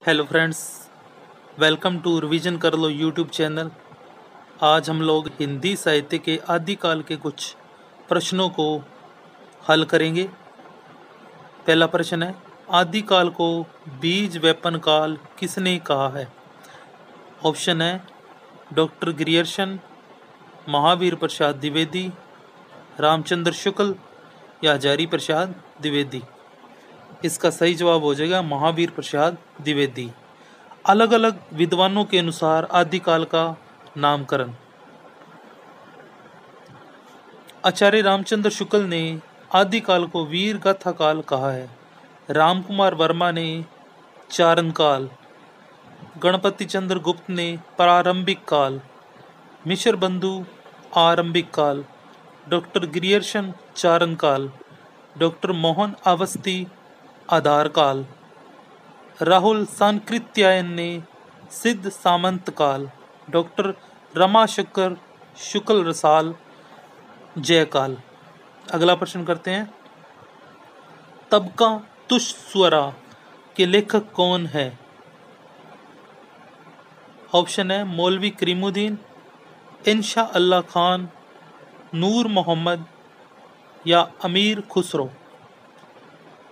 Hello friends, welcome to revision कर लो YouTube channel. आज हम लोग हिंदी साहित्य के आदिकाल के कुछ प्रश्नों को हल करेंगे। पहला प्रश्न है, आदिकाल को बीज वेपन काल किसने कहा है? ऑप्शन है डॉक्टर ग्रियर्सन, महावीर प्रसाद द्विवेदी, रामचंद्र शुक्ल या हजारी प्रसाद द्विवेदी। इसका सही जवाब हो जाएगा महावीर प्रसाद द्विवेदी। अलग अलग विद्वानों के अनुसार आदिकाल का नामकरण। आचार्य रामचंद्र शुक्ल ने आदिकाल को वीर गाथा काल कहा है। रामकुमार वर्मा ने चारण काल, गणपति चंद्र गुप्त ने प्रारंभिक काल, मिश्र बंधु आरंभिक काल, डॉक्टर ग्रियर्सन चारण काल, डॉक्टर मोहन अवस्थी आधार काल, राहुल सांकृत्यायन ने सिद्ध सामंत काल, डॉक्टर रमाशंकर शुक्ल रसाल जयकाल। अगला प्रश्न करते हैं, तबका तुश्स्वरा के लेखक कौन है? ऑप्शन है मौलवी करीमुद्दीन, इंशा अल्लाह खान, नूर मोहम्मद या अमीर खुसरो।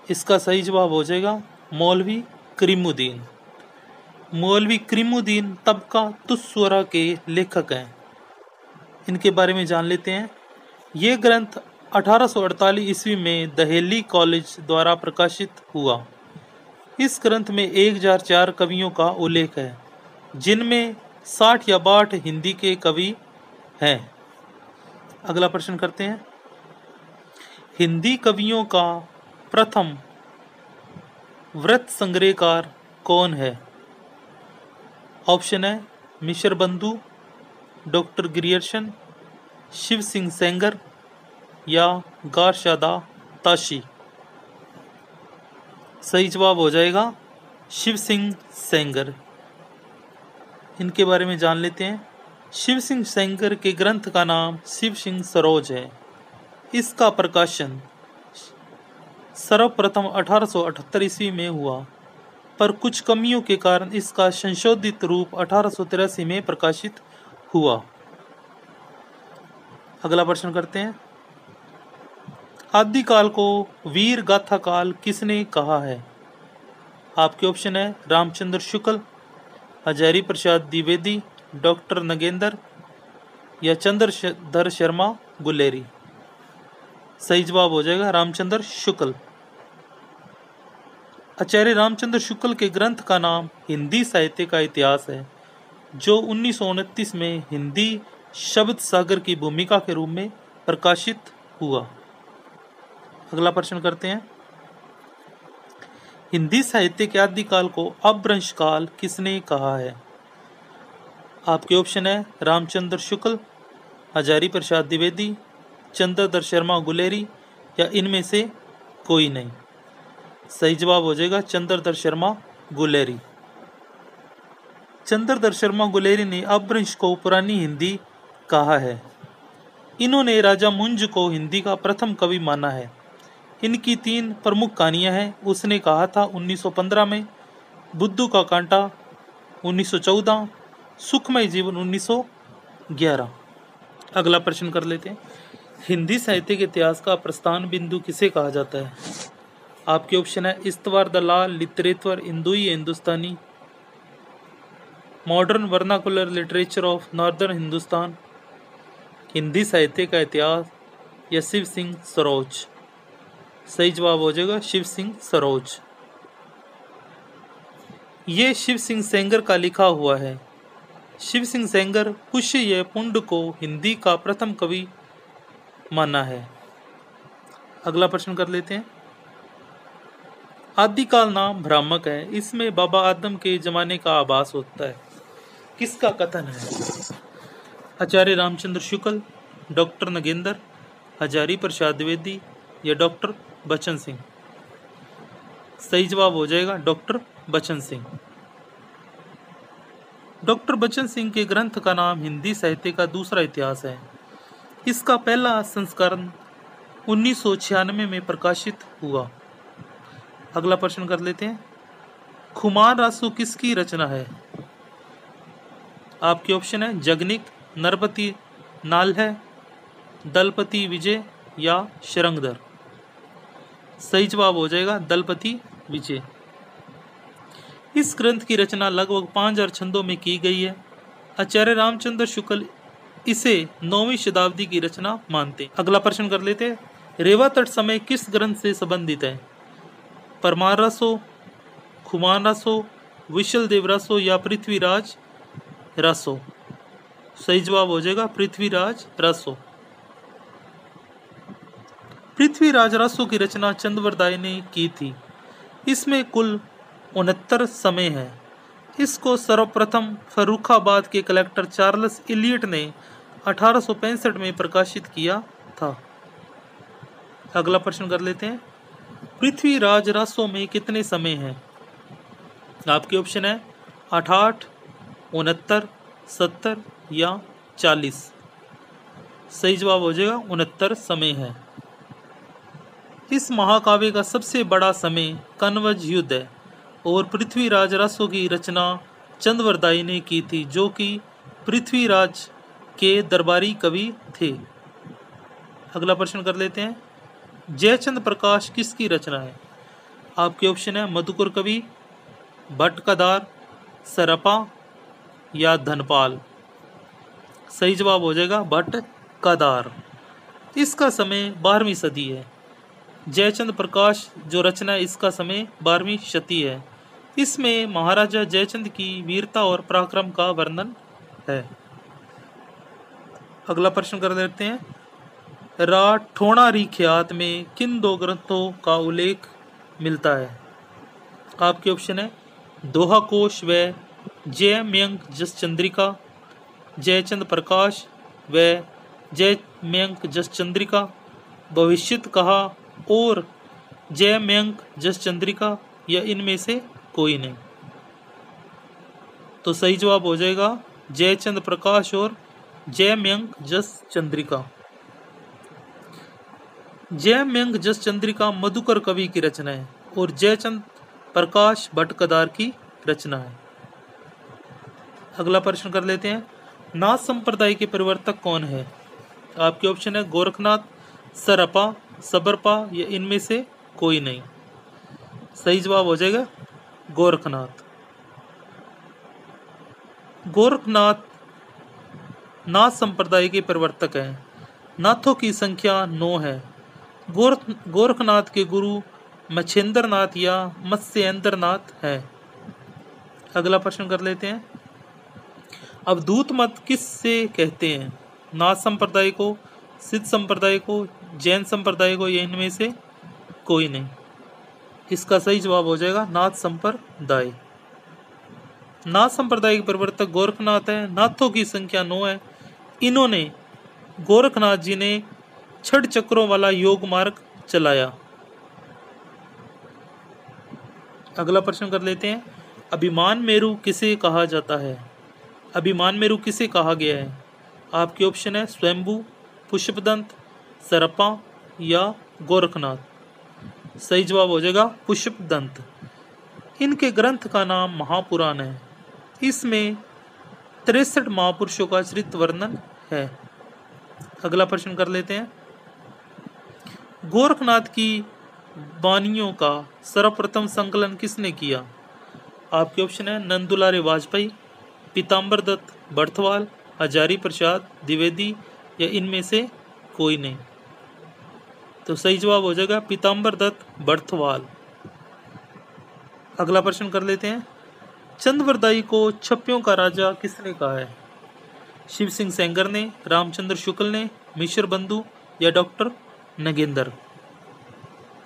इसका सही जवाब हो जाएगा मौलवी करीमुद्दीन। मौलवी करीमुद्दीन तबका तुस्वरा के लेखक हैं। इनके बारे में जान लेते हैं। ये ग्रंथ 1848 ईस्वी में दहेली कॉलेज द्वारा प्रकाशित हुआ। इस ग्रंथ में 1004 कवियों का उल्लेख है, जिनमें 60 या 62 हिंदी के कवि हैं। अगला प्रश्न करते हैं, हिंदी कवियों का प्रथम व्रत संग्रहकार कौन है? ऑप्शन है मिश्र बंधु, डॉक्टर ग्रियर्सन, शिव सिंह सेंगर या गारशादा ताशी। सही जवाब हो जाएगा शिव सिंह सेंगर। इनके बारे में जान लेते हैं। शिव सिंह सेंगर के ग्रंथ का नाम शिव सिंह सरोज है। इसका प्रकाशन सर्वप्रथम 1878 ईस्वी में हुआ, पर कुछ कमियों के कारण इसका संशोधित रूप 1883 में प्रकाशित हुआ। अगला प्रश्न करते हैं, आदिकाल को वीर गाथा काल किसने कहा है? आपके ऑप्शन है रामचंद्र शुक्ल, हजारी प्रसाद द्विवेदी, डॉक्टर नगेंद्र या चंद्रधर शर्मा गुलेरी। सही जवाब हो जाएगा रामचंद्र शुक्ल। आचार्य रामचंद्र शुक्ल के ग्रंथ का नाम हिंदी साहित्य का इतिहास है, जो 1929 में हिंदी शब्द सागर की भूमिका के रूप में प्रकाशित हुआ। अगला प्रश्न करते हैं, हिंदी साहित्य के आदिकाल को अपभ्रंश काल किसने कहा है? आपके ऑप्शन है रामचंद्र शुक्ल, हजारी प्रसाद द्विवेदी, चंद्रधर शर्मा गुलेरी या इनमें से कोई नहीं। सही जवाब हो जाएगा चंद्रधर शर्मा गुलेरी। चंद्रधर शर्मा गुलेरी ने अपभ्रंश को पुरानी हिंदी कहा है। इन्होंने राजा मुंज को हिंदी का प्रथम कवि माना है। इनकी 3 प्रमुख कहानियां हैं। उसने कहा था 1915 में, बुद्धू का कांटा 1914, सुखमय जीवन 1911। अगला प्रश्न कर लेते हैं, हिंदी साहित्य के इतिहास का प्रस्थान बिंदु किसे कहा जाता है? आपके ऑप्शन है इस्तवार दलाल लिटरेचर इंदुई Hindustani, modern vernacular literature of northern Hindustan, Hindi साहित्य का इतिहास या शिव सिंह सरोज। सही जवाब हो जाएगा शिव सिंह सरोज। ये शिव सिंह सेंगर का लिखा हुआ है। शिव सिंह सेंगर पुष्य या पुंड को हिंदी का प्रथम कवि माना है। अगला प्रश्न कर लेते हैं, आदिकाल नाम भ्रामक है, इसमें बाबा आदम के जमाने का आभास होता है। किसका कथन है? आचार्य रामचंद्र शुक्ल, डॉक्टर नगेंद्र, हजारी प्रसाद द्विवेदी या डॉक्टर बचन सिंह। सही जवाब हो जाएगा डॉक्टर बचन सिंह। डॉक्टर बचन सिंह के ग्रंथ का नाम हिंदी साहित्य का दूसरा इतिहास है। इसका पहला संस्करण 1996 में प्रकाशित हुआ। अगला प्रश्न कर लेते हैं, खुमान रासो किसकी रचना है? आपके ऑप्शन है जगनिक, नरपति नाल्ह, दलपति विजय या शरंगधर। सही जवाब हो जाएगा दलपति विजय। इस ग्रंथ की रचना लगभग 5000 छंदों में की गई है। आचार्य रामचंद्र शुक्ल इसे 9वीं शताब्दी की रचना मानते हैं। अगला प्रश्न कर लेते हैं, रेवा तट समय किस ग्रंथ से संबंधित है? परमार रसो, खुमान रसो, विशल देव रसो या पृथ्वीराज रसो। सही जवाब हो जाएगा पृथ्वीराज रसो। पृथ्वीराज रसो की रचना चंद्रवरदाय ने की थी। इसमें कुल 69 समय है। इसको सर्वप्रथम फर्रुखाबाद के कलेक्टर चार्ल्स इलियट ने 1865 में प्रकाशित किया था। अगला प्रश्न कर लेते हैं, पृथ्वीराज रसो में कितने समय हैं? आपके ऑप्शन है 88, 69, 70 या 40। सही जवाब हो जाएगा 69 समय है। इस महाकाव्य का सबसे बड़ा समय कनवज युद्ध है और पृथ्वीराज रसो की रचना चंद्रवरदाई ने की थी, जो कि पृथ्वीराज के दरबारी कवि थे। अगला प्रश्न कर लेते हैं, जयचंद प्रकाश किसकी रचना है? आपके ऑप्शन है मधुकर कवि, भट्टकदार, सरपा या धनपाल। सही जवाब हो जाएगा भट्टकदार। इसका समय 12वीं सदी है। जयचंद प्रकाश जो रचना है इसका समय 12वीं शती है। इसमें महाराजा जयचंद की वीरता और पराक्रम का वर्णन है। अगला प्रश्न कर लेते हैं, राठौड़ारी ख्यात में किन 2 ग्रंथों का उल्लेख मिलता है? आपके ऑप्शन है दोहा कोश व जयमयंक जस चंद्रिका, जयचंद प्रकाश व जयमयंक जस चंद्रिका, भविष्यत कहा और जयमयंक जस चंद्रिका या इनमें से कोई नहीं। तो सही जवाब हो जाएगा जयचंद प्रकाश और जयमयंक जस चंद्रिका। जयमयंक जस चंद्रिका मधुकर कवि की रचना है और जयचंद प्रकाश भट्टकदार की रचना है। अगला प्रश्न कर लेते हैं, नाथ संप्रदाय के प्रवर्तक कौन है? आपके ऑप्शन है गोरखनाथ, सरपा, सबरपा या इनमें से कोई नहीं। सही जवाब हो जाएगा गोरखनाथ। गोरखनाथ नाथ संप्रदाय के प्रवर्तक हैं। नाथों की संख्या 9 है। गोरखनाथ के गुरु मच्छेंद्र नाथ या मत्स्येंद्र नाथ है। अगला प्रश्न कर लेते हैं, अवधूत मत किससे कहते हैं? नाथ संप्रदाय को, सिद्ध संप्रदाय को, जैन संप्रदाय को या इनमें से कोई नहीं। इसका सही जवाब हो जाएगा नाथ संप्रदाय। नाथ संप्रदाय के प्रवर्तक गोरखनाथ है। नाथों की संख्या 9 है। इन्होंने गोरखनाथ जी ने 6 चक्रों वाला योग मार्ग चलाया। अगला प्रश्न कर लेते हैं, अभिमान मेरु किसे कहा जाता है? अभिमान मेरु किसे कहा गया है? आपके ऑप्शन है स्वयंभू, पुष्पदंत, सरपा या गोरखनाथ। सही जवाब हो जाएगा पुष्पदंत। इनके ग्रंथ का नाम महापुराण है। इसमें 63 महापुरुषों का चरित्र वर्णन है। अगला प्रश्न कर लेते हैं, गोरखनाथ की वाणियों का सर्वप्रथम संकलन किसने किया? आपके ऑप्शन है नंदुलारे वाजपेयी, पीताम्बर दत्त बर्थवाल, हजारी प्रसाद द्विवेदी या इनमें से कोई नहीं। तो सही जवाब हो जाएगा पीताम्बर दत्त बर्थवाल। अगला प्रश्न कर लेते हैं, चंद्रवरदाई को छप्पियों का राजा किसने कहा है? शिव सिंह सेंगर ने, रामचंद्र शुक्ल ने, मिश्र बंधु या डॉक्टर नगेंद्र।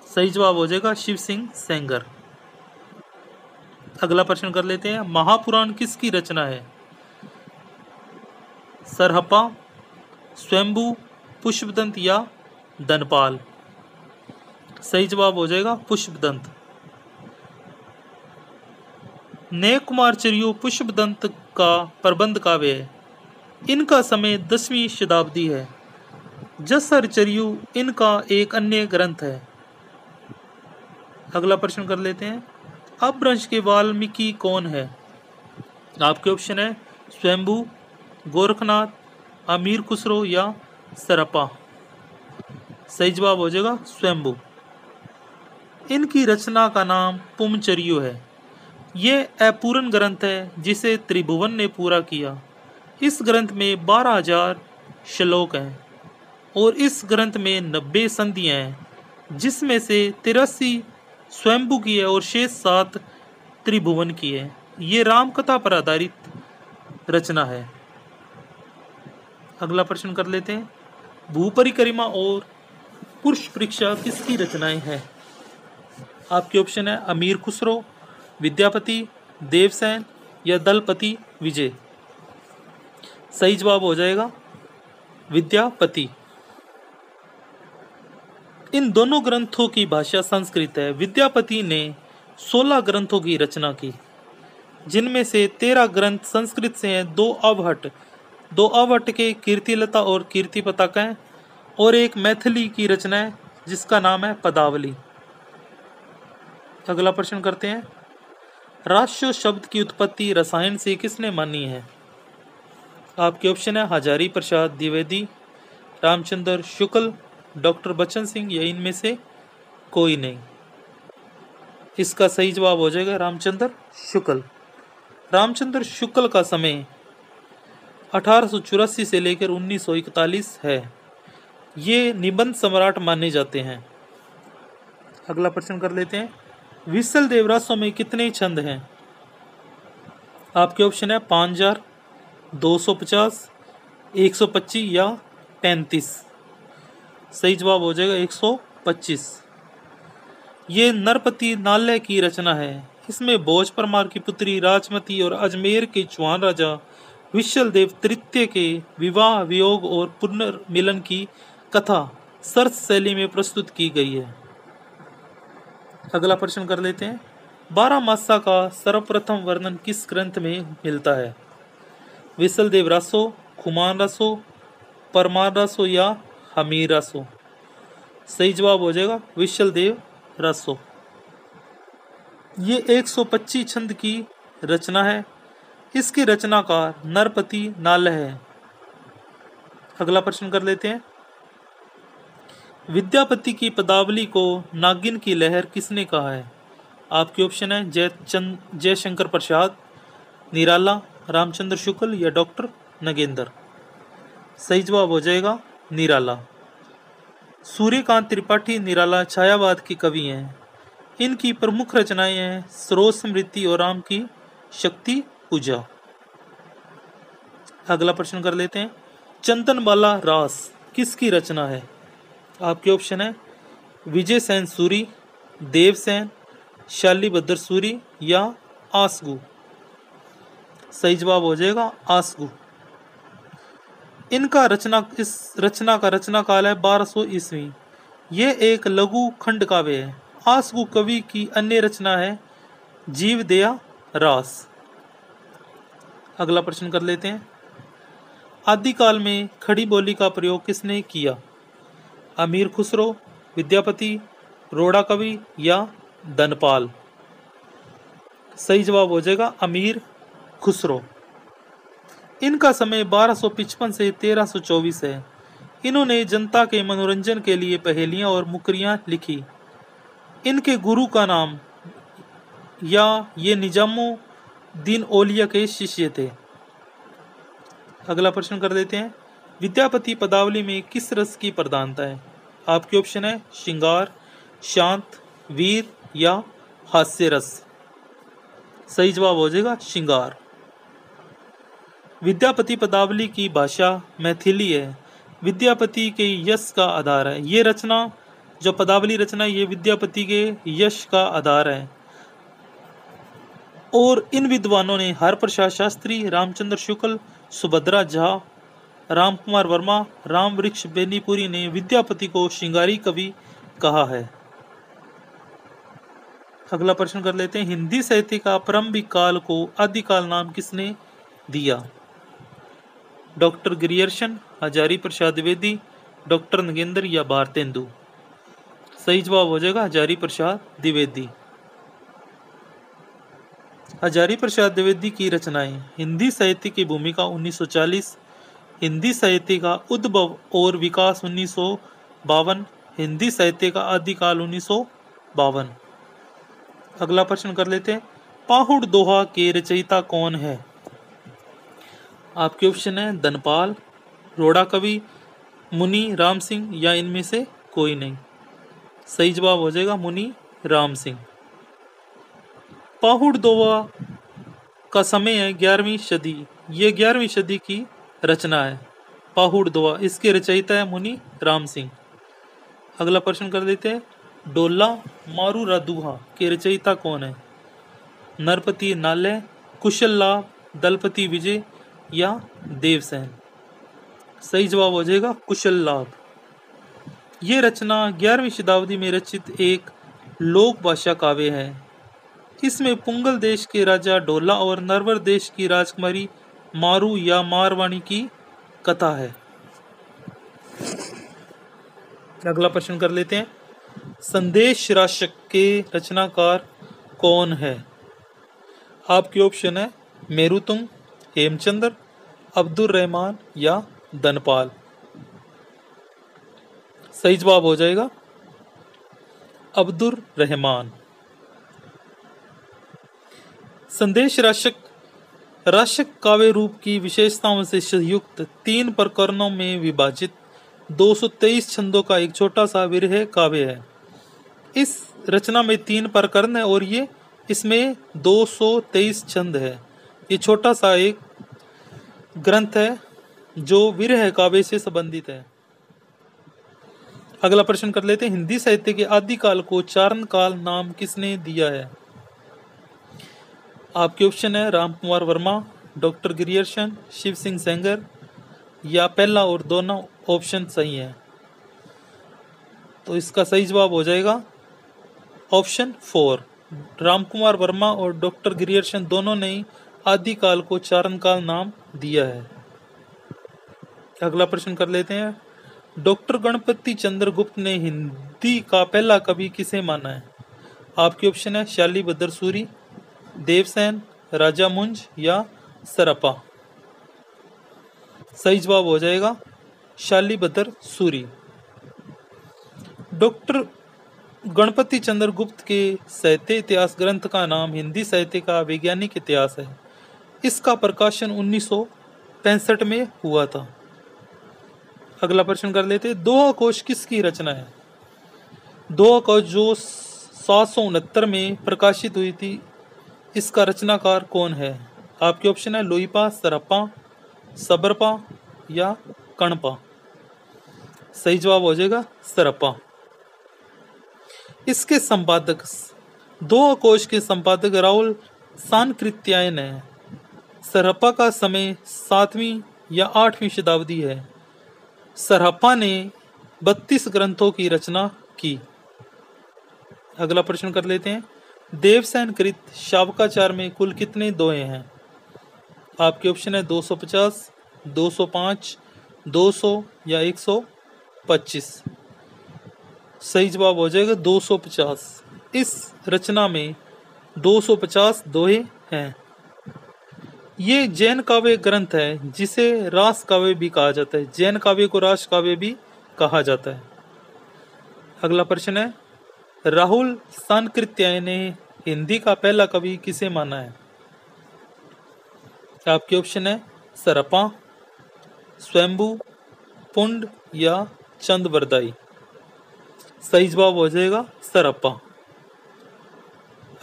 सही जवाब हो जाएगा शिव सिंह सेंगर। अगला प्रश्न कर लेते हैं, महापुराण किसकी रचना है? सरहपा, स्वयंभू, पुष्पदंत या धनपाल। सही जवाब हो जाएगा पुष्पदंत। नय कुमार चरियो पुष्पदंत का प्रबंध काव्य है। इनका समय 10वीं शताब्दी है। जसहर चरियो इनका एक अन्य ग्रंथ है। अगला प्रश्न कर लेते हैं, अपभ्रंश के वाल्मीकि कौन है? आपके ऑप्शन है स्वयंभू, गोरखनाथ, अमीर खुसरो या सरपा। सही जवाब हो जाएगा स्वयंभू। इनकी रचना का नाम पुमचरियो है। ये अपूर्ण ग्रंथ है जिसे त्रिभुवन ने पूरा किया। इस ग्रंथ में 12,000 श्लोक हैं और इस ग्रंथ में 90 संधियां हैं, जिसमें से 83 स्वयंभू की है और शेष 7 त्रिभुवन की है। ये रामकथा पर आधारित रचना है। अगला प्रश्न कर लेते हैं। भूपरिक्रमा और पुरुष परीक्षा किसकी रचनाएं हैं? आपके ऑप्शन है अमीर खुसरो, विद्यापति, देवसेन या दलपति विजय। सही जवाब हो जाएगा विद्यापति। इन दोनों ग्रंथों की भाषा संस्कृत है। विद्यापति ने 16 ग्रंथों की रचना की, जिनमें से 13 ग्रंथ संस्कृत से हैं, 2 अवहट के कीर्तिलता और कीर्ति पताका हैं और एक मैथिली की रचना है जिसका नाम है पदावली। अगला प्रश्न करते हैं। राष्ट्र शब्द की उत्पत्ति रसायन से किसने मानी है? आपके ऑप्शन है हजारी प्रसाद द्विवेदी, रामचंद्र शुक्ल, डॉक्टर बच्चन सिंह या इनमें से कोई नहीं। इसका सही जवाब हो जाएगा रामचंद्र शुक्ल। रामचंद्र शुक्ल का समय 1884 से लेकर 1941 है। ये निबंध सम्राट माने जाते हैं। अगला प्रश्न कर लेते हैं। विसल देवरासों में कितने छंद हैं? आपके ऑप्शन है 5000, 250, 125 या 35। सही जवाब हो जाएगा 125। ये नरपति नाल्य की रचना है। इसमें भोज परमार की पुत्री राजमती और अजमेर के चौहान राजा विशल देव तृतीय के विवाह, वियोग और पुनर्मिलन की कथा सरस शैली में प्रस्तुत की गई है। अगला प्रश्न कर लेते हैं। 12 मासा का सर्वप्रथम वर्णन किस ग्रंथ में मिलता है? विसल देव रासो, खुमान रासो, परमार रासो या हमीर रासो। सही जवाब हो जाएगा विशल देव रासो। ये 125 छंद की रचना है। इसके रचनाकार नरपति नाल्य है। अगला प्रश्न कर लेते हैं। विद्यापति की पदावली को नागिन की लहर किसने कहा है? आपके ऑप्शन है जयशंकर प्रसाद, निराला, रामचंद्र शुक्ल या डॉक्टर नगेंद्र। सही जवाब हो जाएगा निराला। सूर्यकांत त्रिपाठी निराला छायावाद के कवि हैं। इनकी प्रमुख रचनाएं हैं सरोज स्मृति और राम की शक्ति पूजा। अगला प्रश्न कर लेते हैं। चंदनबाला रास किसकी रचना है? आपके ऑप्शन है विजय सेन सूरी, देवसेन, शालीभद्र सूरी या आसगु। सही जवाब हो जाएगा आसगु। इस रचना का रचना काल है 1200 ईस्वी। यह एक लघु खंड काव्य है। आसगु कवि की अन्य रचना है जीव दया रास। अगला प्रश्न कर लेते हैं। आदिकाल में खड़ी बोली का प्रयोग किसने किया? अमीर खुसरो, विद्यापति, रोड़ा कवि या धनपाल। सही जवाब हो जाएगा अमीर खुसरो। इनका समय 1255 से 1324 है। इन्होंने जनता के मनोरंजन के लिए पहेलियां और मुकरियां लिखी। इनके गुरु का नाम या ये निजामुद्दीन औलिया के शिष्य थे। अगला प्रश्न कर देते हैं। विद्यापति पदावली में किस रस की प्रधानता है? आपके ऑप्शन है श्रृंगार, शांत, वीर या हास्य रस। सही जवाब हो जाएगा श्रृंगार। विद्यापति पदावली की भाषा मैथिली है। विद्यापति के यश का आधार है। ये रचना जो पदावली रचना ये विद्यापति के यश का आधार है। और इन विद्वानों ने हरप्रसाद शास्त्री, रामचंद्र शुक्ल, सुभद्रा झा, रामकुमार वर्मा, राम वृक्ष बेनीपुरी ने विद्यापति को श्रृंगारी कवि कहा है। अगला प्रश्न कर लेते हैं। हिंदी साहित्य का प्रारंभिक काल को आदिकाल नाम किसने दिया? डॉक्टर गिरियर्शन, हजारी प्रसाद द्विवेदी, डॉक्टर नगेंद्र या भारतेंदु। सही जवाब हो जाएगा हजारी प्रसाद द्विवेदी। हजारी प्रसाद द्विवेदी की रचनाएं। हिंदी साहित्य की भूमिका 1940, हिंदी साहित्य का उद्भव और विकास 1952, हिंदी साहित्य का आदिकाल 1952। अगला प्रश्न कर लेते हैं, पाहुड़ दोहा के रचयिता कौन है? आपके ऑप्शन है धनपाल, रोड़ा कवि, मुनि राम सिंह या इनमें से कोई नहीं। सही जवाब हो जाएगा मुनि राम सिंह। पाहुड़ दोहा का समय है 11वीं सदी। ये 11वीं सदी की रचना है पाहुड़ दोहा। इसके रचयिता है मुनि राम सिंह। अगला प्रश्न कर देते हैं, डोला मारू रादुहा के रचयिता कौन है? नरपति नाले, कुशल लाभ, दलपति विजय या देवसेन। सही जवाब हो जाएगा कुशल लाभ। ये रचना 11वीं शताब्दी में रचित एक लोक भाषा काव्य है। इसमें पुंगल देश के राजा डोला और नरवर देश की राजकुमारी मारू या मारवाणी की कथा है। अगला प्रश्न कर लेते हैं, संदेश राशक के रचनाकार कौन है? आपके ऑप्शन है मेरुतुंग, हेमचंद्र, अब्दुल रहमान या धनपाल। सही जवाब हो जाएगा अब्दुल रहमान। संदेश राशक काव्य रूप की विशेषताओं से युक्त 3 प्रकरणों में विभाजित 223 छंदों का एक छोटा सा विरह काव्य है। इस रचना में 3 प्रकरण है और ये इसमें 223 छंद है। ये छोटा सा एक ग्रंथ है जो विरह काव्य से संबंधित है। अगला प्रश्न कर लेते हैं, हिंदी साहित्य के आदिकाल को चारण काल नाम किसने दिया है? आपके ऑप्शन है राम कुमार वर्मा, डॉक्टर गिरियर्शन, शिव सिंह सेंगर या पहला और दोनों ऑप्शन सही है। तो इसका सही जवाब हो जाएगा ऑप्शन 4। राम कुमार वर्मा और डॉक्टर गिरियर्शन दोनों ने आदिकाल को चारण काल नाम दिया है। अगला प्रश्न कर लेते हैं, डॉक्टर गणपति चंद्र गुप्त ने हिंदी का पहला कवि किसे माना है? आपके ऑप्शन है शालीभद्र सूरी, देवसेन, राजा मुंज या सरपा। सही जवाब हो जाएगा शालीभद्र सूरी। डॉक्टर गणपति चंद्र गुप्त के साहित्य इतिहास ग्रंथ का नाम हिंदी साहित्य का वैज्ञानिक इतिहास है। इसका प्रकाशन 1965 में हुआ था। अगला प्रश्न कर लेते हैं, दोहा कोश किसकी रचना है? दोहा कोश जो 769 में प्रकाशित हुई थी, इसका रचनाकार कौन है? आपके ऑप्शन है लोईपा, सरप्पा, सबरपा या कणपा। सही जवाब हो जाएगा सरप्पा। इसके संपादक, दोहा कोश के संपादक राहुल सांकृत्यायन है। सरप्पा का समय 7वीं या 8वीं शताब्दी है। सरप्पा ने 32 ग्रंथों की रचना की। अगला प्रश्न कर लेते हैं, देवसेन कृत शावकाचार में कुल कितने दोहे हैं? आपके ऑप्शन है 250, 205, 200 या 125। सही जवाब हो जाएगा 250। इस रचना में 250 दोहे हैं। ये जैन काव्य ग्रंथ है जिसे रास काव्य भी कहा जाता है। जैन काव्य को रास काव्य भी कहा जाता है। अगला प्रश्न है, राहुल सांकृत्यायन ने हिंदी का पहला कवि किसे माना है? आपके ऑप्शन है सरपा, स्वयंभू, पुंड या चंदवरदाई। सही जवाब हो जाएगा सरप्पा।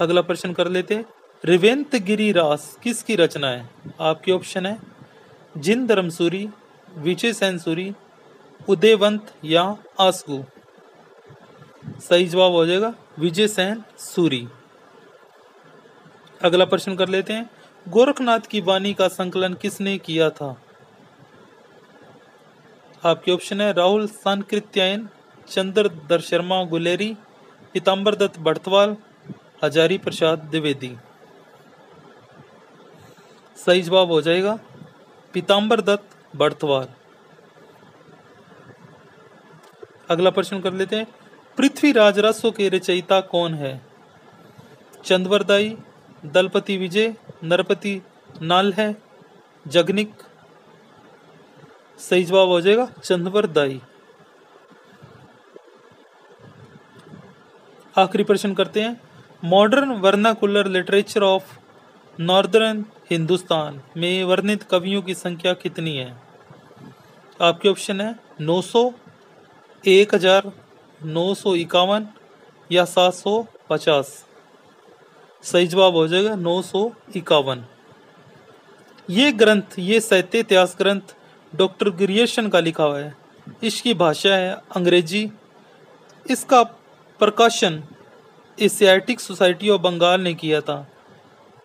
अगला प्रश्न कर लेते हैं, रिवेंत गिरी रास किसकी रचना है? आपके ऑप्शन है जिन धर्मसूरी, विजय सेन सूरी, उदयवंत या आसगु। सही जवाब हो जाएगा विजय सेन सूरी। अगला प्रश्न कर लेते हैं, गोरखनाथ की वाणी का संकलन किसने किया था? आपके ऑप्शन है राहुल सांकृत्यायन, चंद्रधर शर्मा गुलेरी, पीताम्बर दत्त बड़तवाल, हजारी प्रसाद द्विवेदी। सही जवाब हो जाएगा पीताम्बर दत्त बड़तवाल। अगला प्रश्न कर लेते हैं, पृथ्वीराज रासों के रचयिता कौन है? चंदवरदाई, दलपति विजय, नरपति नाल है, जगनिक। सही जवाब हो जाएगा चंद्रवर दाई। आखिरी प्रश्न करते हैं। Modern vernacular literature of northern Hindustan में वर्णित कवियों की संख्या कितनी है? आपके ऑप्शन है 900, 1000, 951 या 750। सही जवाब हो जाएगा 951। ये ग्रंथ, ये साहित्य इतिहास ग्रंथ डॉक्टर ग्रियर्सन का लिखा हुआ है। इसकी भाषा है अंग्रेजी। इसका प्रकाशन एशियाटिक सोसाइटी ऑफ बंगाल ने किया था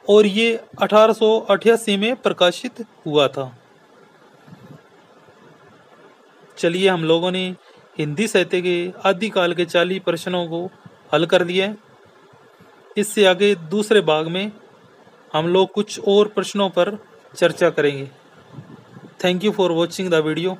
और ये 1888 में प्रकाशित हुआ था। चलिए, हम लोगों ने हिंदी साहित्य के आदिकाल के 40 प्रश्नों को हल कर दिया है। इससे आगे दूसरे भाग में हम लोग कुछ और प्रश्नों पर चर्चा करेंगे। Thank you for watching the video.